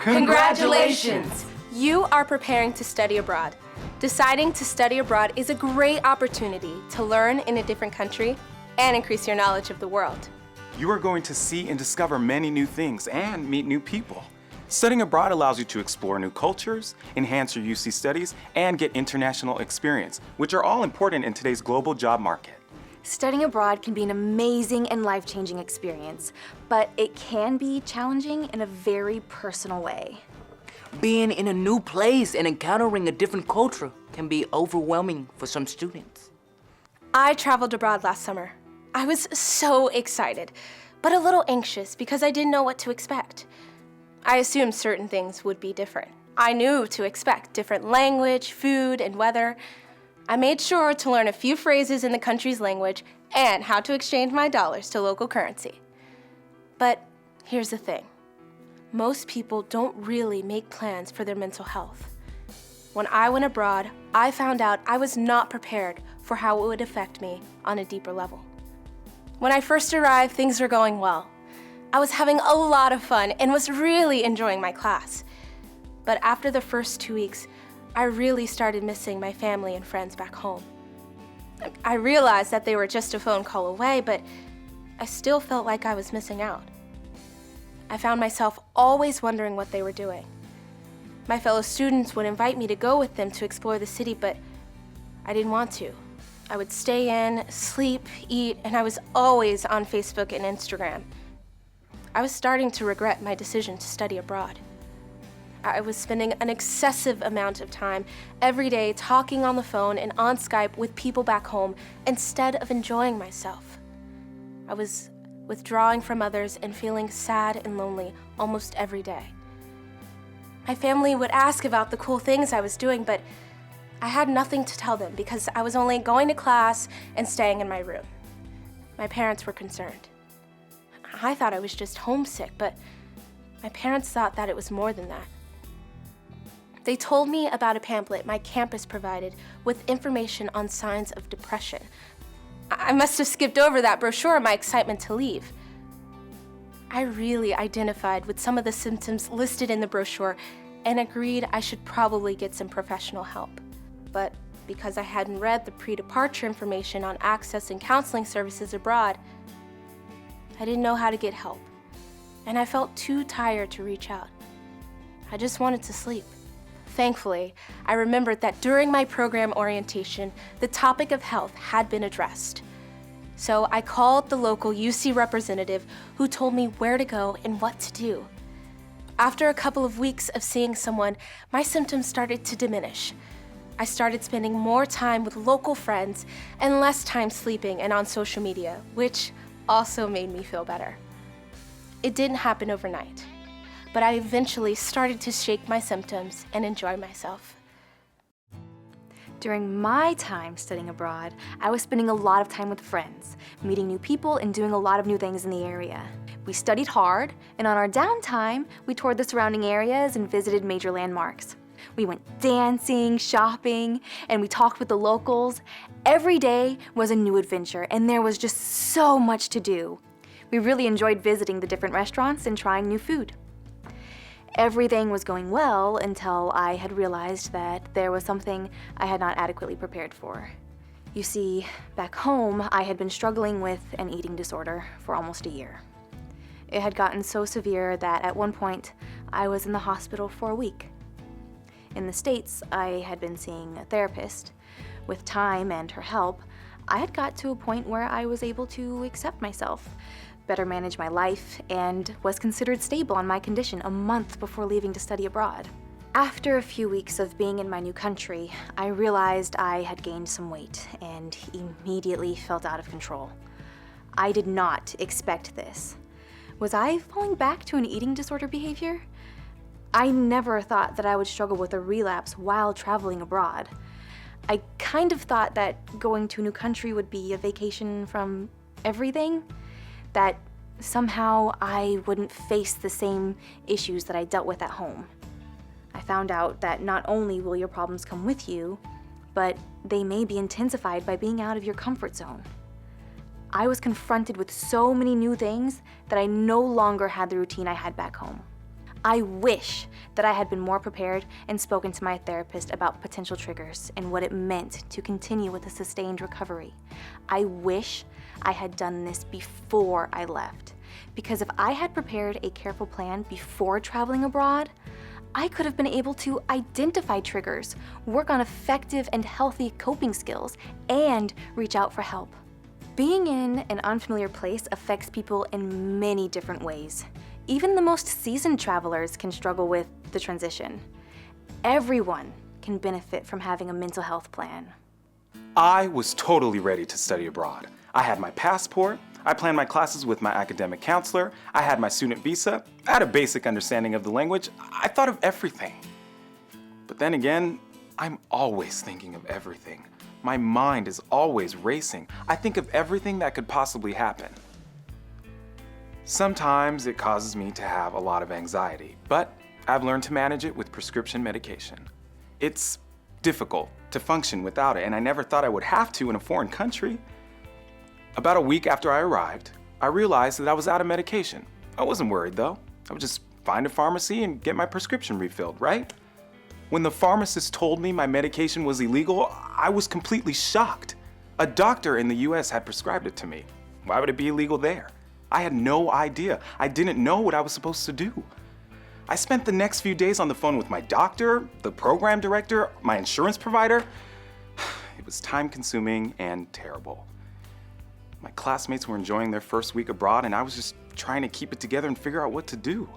Congratulations! You are preparing to study abroad. Deciding to study abroad is a great opportunity to learn in a different country and increase your knowledge of the world. You are going to see and discover many new things and meet new people. Studying abroad allows you to explore new cultures, enhance your UC studies, and get international experience, which are all important in today's global job market. Studying abroad can be an amazing and life-changing experience, but it can be challenging in a very personal way. Being in a new place and encountering a different culture can be overwhelming for some students. I traveled abroad last summer. I was so excited, but a little anxious because I didn't know what to expect. I assumed certain things would be different. I knew to expect different language, food, and weather. I made sure to learn a few phrases in the country's language and how to exchange my dollars to local currency. But here's the thing. Most people don't really make plans for their mental health. When I went abroad, I found out I was not prepared for how it would affect me on a deeper level. When I first arrived, things were going well. I was having a lot of fun and was really enjoying my class. But after the first 2 weeks, I really started missing my family and friends back home. I realized that they were just a phone call away, but I still felt like I was missing out. I found myself always wondering what they were doing. My fellow students would invite me to go with them to explore the city, but I didn't want to. I would stay in, sleep, eat, and I was always on Facebook and Instagram. I was starting to regret my decision to study abroad. I was spending an excessive amount of time every day talking on the phone and on Skype with people back home instead of enjoying myself. I was withdrawing from others and feeling sad and lonely almost every day. My family would ask about the cool things I was doing, but I had nothing to tell them because I was only going to class and staying in my room. My parents were concerned. I thought I was just homesick, but my parents thought that it was more than that. They told me about a pamphlet my campus provided with information on signs of depression. I must have skipped over that brochure in my excitement to leave. I really identified with some of the symptoms listed in the brochure and agreed I should probably get some professional help. But because I hadn't read the pre-departure information on accessing counseling services abroad, I didn't know how to get help, and I felt too tired to reach out. I just wanted to sleep. Thankfully, I remembered that during my program orientation, the topic of health had been addressed. So I called the local UC representative who told me where to go and what to do. After a couple of weeks of seeing someone, my symptoms started to diminish. I started spending more time with local friends and less time sleeping and on social media, which also made me feel better. It didn't happen overnight, but I eventually started to shake my symptoms and enjoy myself. During my time studying abroad, I was spending a lot of time with friends, meeting new people and doing a lot of new things in the area. We studied hard, and on our downtime, we toured the surrounding areas and visited major landmarks. We went dancing, shopping, and we talked with the locals. Every day was a new adventure, and there was just so much to do. We really enjoyed visiting the different restaurants and trying new food. Everything was going well until I had realized that there was something I had not adequately prepared for. You see, back home, I had been struggling with an eating disorder for almost a year. It had gotten so severe that at one point, I was in the hospital for a week. In the States, I had been seeing a therapist. With time and her help, I had got to a point where I was able to accept myself, better manage my life, and was considered stable on my condition a month before leaving to study abroad. After a few weeks of being in my new country, I realized I had gained some weight and immediately felt out of control. I did not expect this. Was I falling back to an eating disorder behavior? I never thought that I would struggle with a relapse while traveling abroad. I kind of thought that going to a new country would be a vacation from everything, that somehow I wouldn't face the same issues that I dealt with at home. I found out that not only will your problems come with you, but they may be intensified by being out of your comfort zone. I was confronted with so many new things that I no longer had the routine I had back home. I wish that I had been more prepared and spoken to my therapist about potential triggers and what it meant to continue with a sustained recovery. I wish I had done this before I left, because if I had prepared a careful plan before traveling abroad, I could have been able to identify triggers, work on effective and healthy coping skills, and reach out for help. Being in an unfamiliar place affects people in many different ways. Even the most seasoned travelers can struggle with the transition. Everyone can benefit from having a mental health plan. I was totally ready to study abroad. I had my passport, I planned my classes with my academic counselor, I had my student visa, I had a basic understanding of the language, I thought of everything. But then again, I'm always thinking of everything. My mind is always racing. I think of everything that could possibly happen. Sometimes it causes me to have a lot of anxiety, but I've learned to manage it with prescription medication. It's difficult to function without it, and I never thought I would have to in a foreign country. About a week after I arrived, I realized that I was out of medication. I wasn't worried though. I would just find a pharmacy and get my prescription refilled, right? When the pharmacist told me my medication was illegal, I was completely shocked. A doctor in the US had prescribed it to me. Why would it be illegal there? I had no idea. I didn't know what I was supposed to do. I spent the next few days on the phone with my doctor, the program director, my insurance provider. It was time-consuming and terrible. My classmates were enjoying their first week abroad, and I was just trying to keep it together and figure out what to do.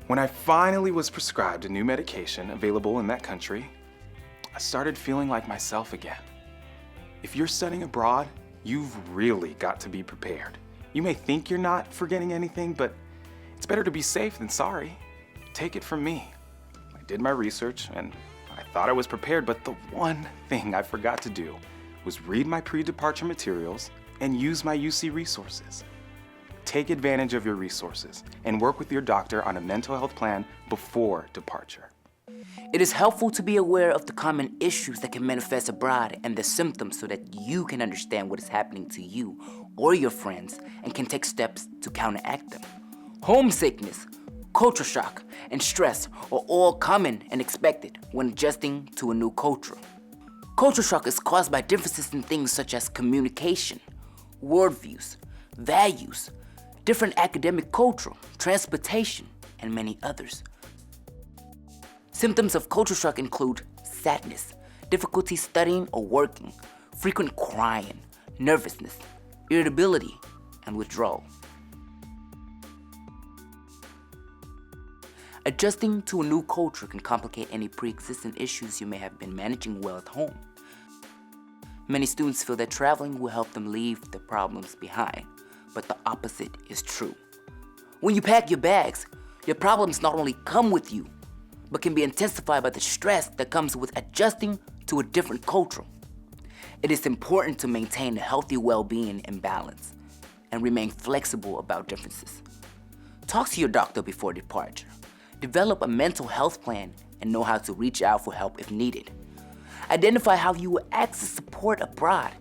When I finally was prescribed a new medication available in that country, I started feeling like myself again. If you're studying abroad, you've really got to be prepared. You may think you're not forgetting anything, but it's better to be safe than sorry. Take it from me. I did my research, and I thought I was prepared, but the one thing I forgot to do was read my pre-departure materials and use my UC resources. Take advantage of your resources and work with your doctor on a mental health plan before departure. It is helpful to be aware of the common issues that can manifest abroad and the symptoms so that you can understand what is happening to you or your friends and can take steps to counteract them. Homesickness, culture shock, and stress are all common and expected when adjusting to a new culture. Culture shock is caused by differences in things such as communication, worldviews, values, different academic culture, transportation, and many others. Symptoms of culture shock include sadness, difficulty studying or working, frequent crying, nervousness, irritability, and withdrawal. Adjusting to a new culture can complicate any pre-existing issues you may have been managing well at home. Many students feel that traveling will help them leave the problems behind, but the opposite is true. When you pack your bags, your problems not only come with you, but can be intensified by the stress that comes with adjusting to a different culture. It is important to maintain a healthy well-being and balance, and remain flexible about differences. Talk to your doctor before departure. Develop a mental health plan and know how to reach out for help if needed. Identify how you will access support abroad.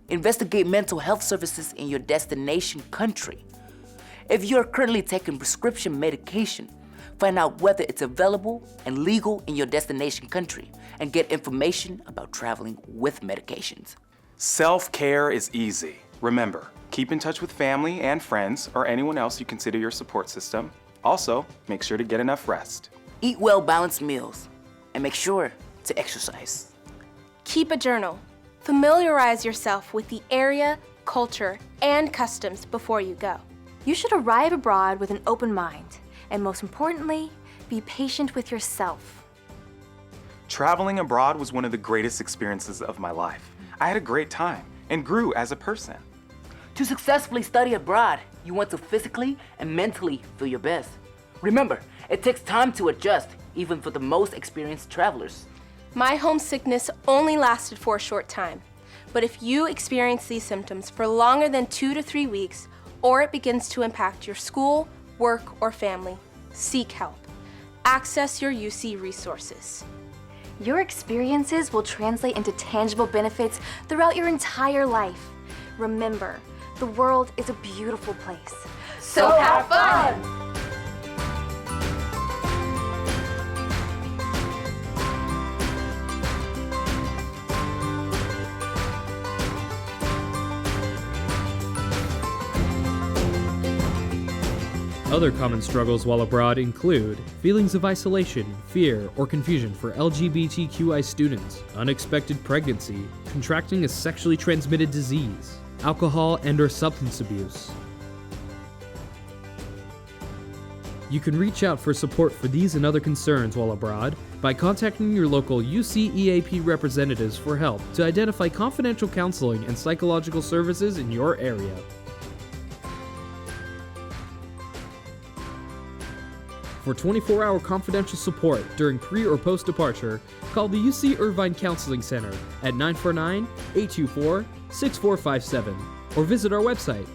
Investigate mental health services in your destination country. If you are currently taking prescription medication, find out whether it's available and legal in your destination country and get information about traveling with medications. Self-care is easy. Remember, keep in touch with family and friends or anyone else you consider your support system. Also, make sure to get enough rest. Eat well-balanced meals and make sure to exercise. Keep a journal. Familiarize yourself with the area, culture, and customs before you go. You should arrive abroad with an open mind, and most importantly, be patient with yourself. Traveling abroad was one of the greatest experiences of my life. I had a great time and grew as a person. To successfully study abroad, you want to physically and mentally feel your best. Remember, it takes time to adjust, even for the most experienced travelers. My homesickness only lasted for a short time, but if you experience these symptoms for longer than 2 to 3 weeks, or it begins to impact your school, work, or family, seek help. Access your UC resources. Your experiences will translate into tangible benefits throughout your entire life. Remember, the world is a beautiful place. So have fun! Other common struggles while abroad include feelings of isolation, fear, or confusion for LGBTQI students, unexpected pregnancy, contracting a sexually transmitted disease, alcohol and/or substance abuse. You can reach out for support for these and other concerns while abroad by contacting your local UC EAP representatives for help to identify confidential counseling and psychological services in your area. For 24-hour confidential support during pre- or post-departure, call the UC Irvine Counseling Center at 949-824-6457 or visit our website